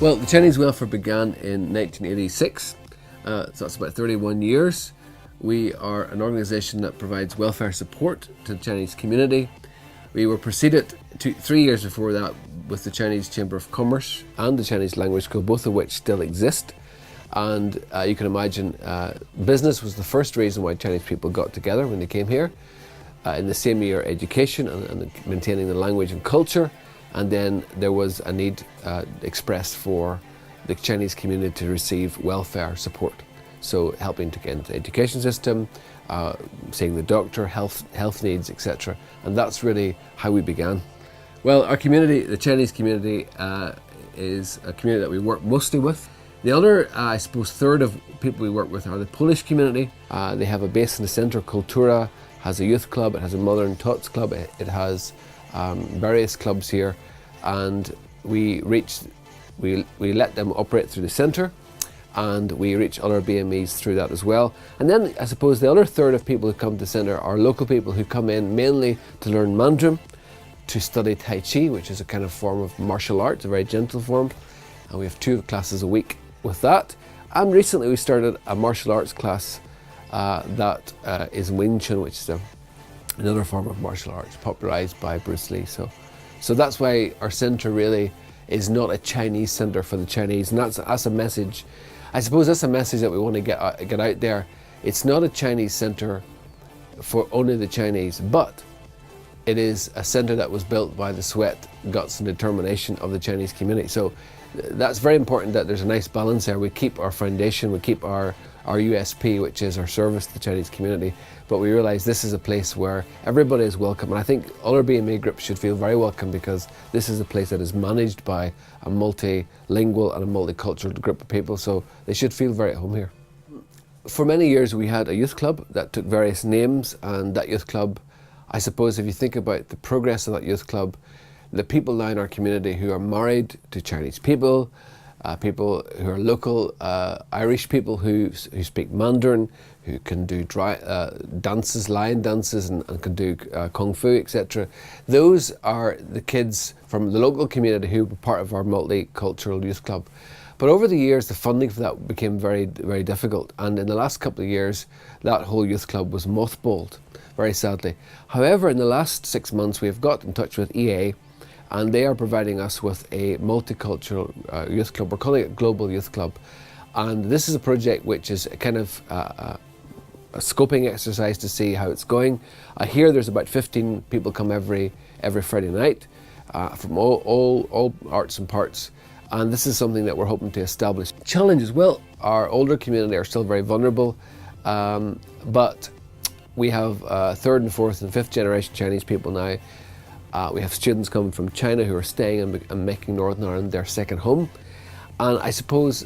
Well, the Chinese welfare began in 1986, so that's about 31 years. We are an organisation that provides welfare support to the Chinese community. We were preceded 3 years before that with the Chinese Chamber of Commerce and the Chinese Language School, both of which still exist. And you can imagine business was the first reason why Chinese people got together when they came here. In the same year, education and maintaining the language and culture. And then there was a need expressed for the Chinese community to receive welfare support. So helping to get into the education system, seeing the doctor, health needs, etc. And that's really how we began. Well, our community, the Chinese community, is a community that we work mostly with. The other, I suppose, third of people we work with are the Polish community. They have a base in the centre. Kultura has a youth club, it has a mother and tots club, it has various clubs here, and we let them operate through the centre, and we reach other BMEs through that as well. And then I suppose the other third of people who come to the centre are local people who come in mainly to learn Mandarin, to study Tai Chi, which is a kind of form of martial arts, a very gentle form, and we have 2 classes a week with that. And recently we started a martial arts class that is Wing Chun, which is another form of martial arts popularised by Bruce Lee. So that's why our centre really is not a Chinese centre for the Chinese, and that's a message. I suppose that's a message that we want to get out there. It's not a Chinese centre for only the Chinese, but it is a centre that was built by the sweat, guts and determination of the Chinese community. So that's very important, that there's a nice balance there. We keep our foundation, we keep our USP, which is our service to the Chinese community, but we realise this is a place where everybody is welcome, and I think other BMA groups should feel very welcome, because this is a place that is managed by a multilingual and a multicultural group of people, so they should feel very at home here. For many years we had a youth club that took various names, and that youth club, I suppose if you think about the progress of that youth club, the people now in our community who are married to Chinese people, people who are local, Irish people who speak Mandarin, who can do dances, lion dances, and can do kung fu, etc. Those are the kids from the local community who were part of our multicultural youth club. But over the years, the funding for that became very, very difficult, and in the last couple of years, that whole youth club was mothballed, very sadly. However, in the last 6 months, we have got in touch with EA, and they are providing us with a multicultural youth club. We're calling it Global Youth Club, and this is a project which is kind of a scoping exercise to see how it's going. I hear there's about 15 people come every Friday night from all arts and parts, and this is something that we're hoping to establish. Challenges, well, our older community are still very vulnerable, but we have 3rd and 4th and 5th generation Chinese people now. We have students coming from China who are staying and making Northern Ireland their second home. And I suppose,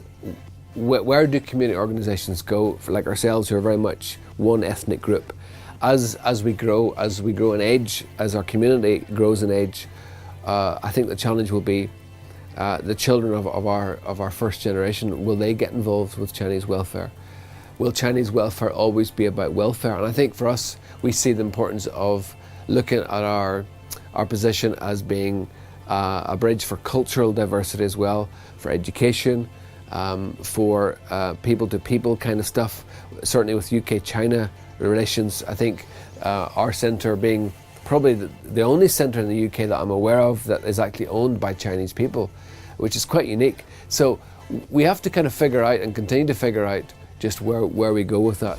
where do community organisations go, for like ourselves, who are very much one ethnic group? As we grow in age, as our community grows in age, I think the challenge will be the children of our first generation. Will they get involved with Chinese welfare? Will Chinese welfare always be about welfare? And I think for us, we see the importance of looking at our position as being a bridge for cultural diversity as well, for education, for people-to-people kind of stuff. Certainly with UK-China relations, I think our centre being probably the only centre in the UK that I'm aware of that is actually owned by Chinese people, which is quite unique. So we have to kind of figure out and continue to figure out just where we go with that.